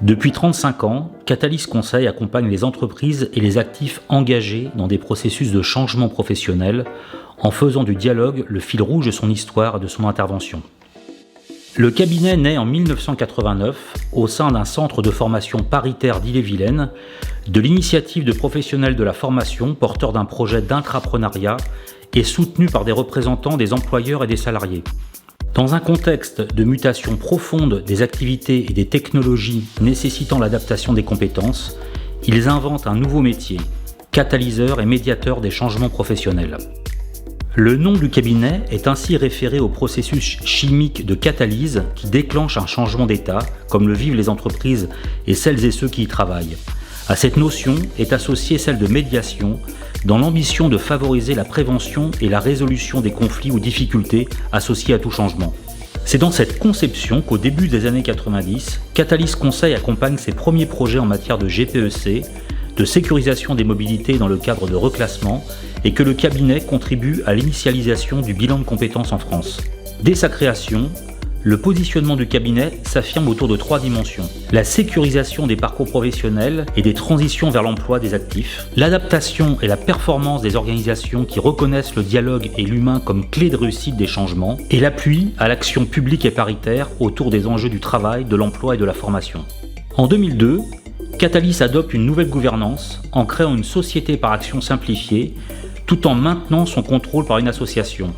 Depuis 35 ans, Catalyst Conseil accompagne les entreprises et les actifs engagés dans des processus de changement professionnel en faisant du dialogue le fil rouge de son histoire et de son intervention. Le cabinet naît en 1989 au sein d'un centre de formation paritaire d'Ille-et-Vilaine, de l'initiative de professionnels de la formation porteurs d'un projet d'intrapreneuriat et soutenu par des représentants des employeurs et des salariés. Dans un contexte de mutation profonde des activités et des technologies nécessitant l'adaptation des compétences, ils inventent un nouveau métier, catalyseur et médiateur des changements professionnels. Le nom du cabinet est ainsi référé au processus chimique de catalyse qui déclenche un changement d'état, comme le vivent les entreprises et celles et ceux qui y travaillent. À cette notion est associée celle de médiation, dans l'ambition de favoriser la prévention et la résolution des conflits ou difficultés associés à tout changement. C'est dans cette conception qu'au début des années 90, Catalyst Conseil accompagne ses premiers projets en matière de GPEC, de sécurisation des mobilités dans le cadre de reclassement, et que le cabinet contribue à l'initialisation du bilan de compétences en France. Dès sa création, le positionnement du cabinet s'affirme autour de 3 dimensions. La sécurisation des parcours professionnels et des transitions vers l'emploi des actifs, l'adaptation et la performance des organisations qui reconnaissent le dialogue et l'humain comme clé de réussite des changements, et l'appui à l'action publique et paritaire autour des enjeux du travail, de l'emploi et de la formation. En 2002, Catalyst adopte une nouvelle gouvernance en créant une société par action simplifiée, tout en maintenant son contrôle par une association.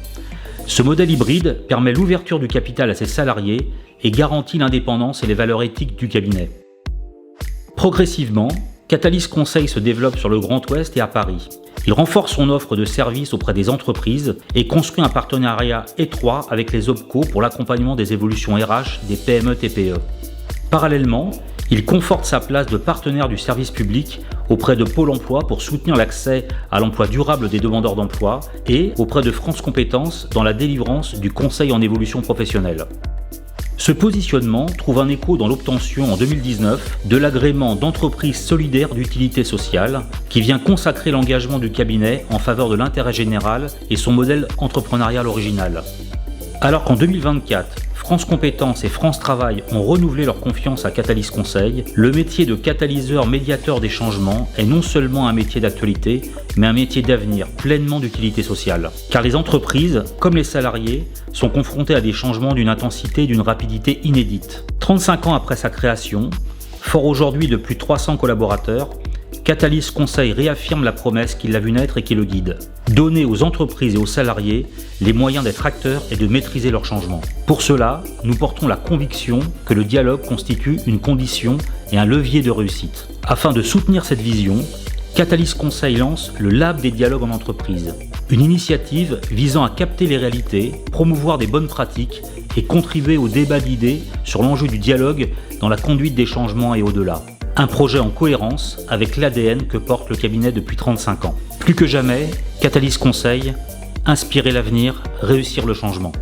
Ce modèle hybride permet l'ouverture du capital à ses salariés et garantit l'indépendance et les valeurs éthiques du cabinet. Progressivement, Catalyst Conseil se développe sur le Grand Ouest et à Paris. Il renforce son offre de services auprès des entreprises et construit un partenariat étroit avec les OPCO pour l'accompagnement des évolutions RH des PME-TPE. Parallèlement, il conforte sa place de partenaire du service public auprès de Pôle emploi pour soutenir l'accès à l'emploi durable des demandeurs d'emploi et auprès de France Compétences dans la délivrance du conseil en évolution professionnelle. Ce positionnement trouve un écho dans l'obtention en 2019 de l'agrément d'entreprise solidaire d'utilité sociale qui vient consacrer l'engagement du cabinet en faveur de l'intérêt général et son modèle entrepreneurial original. Alors qu'en 2024, France Compétences et France Travail ont renouvelé leur confiance à Catalyst Conseil, le métier de catalyseur médiateur des changements est non seulement un métier d'actualité, mais un métier d'avenir pleinement d'utilité sociale. Car les entreprises, comme les salariés, sont confrontés à des changements d'une intensité et d'une rapidité inédites. 35 ans après sa création, fort aujourd'hui de plus de 300 collaborateurs, Catalyst Conseil réaffirme la promesse qui l'a vu naître et qui le guide. Donner aux entreprises et aux salariés les moyens d'être acteurs et de maîtriser leurs changements. Pour cela, nous portons la conviction que le dialogue constitue une condition et un levier de réussite. Afin de soutenir cette vision, Catalyst Conseil lance le Lab des dialogues en entreprise, une initiative visant à capter les réalités, promouvoir des bonnes pratiques et contribuer au débat d'idées sur l'enjeu du dialogue dans la conduite des changements et au-delà. Un projet en cohérence avec l'ADN que porte le cabinet depuis 35 ans. Plus que jamais, Catalyst Conseil, inspirer l'avenir, réussir le changement.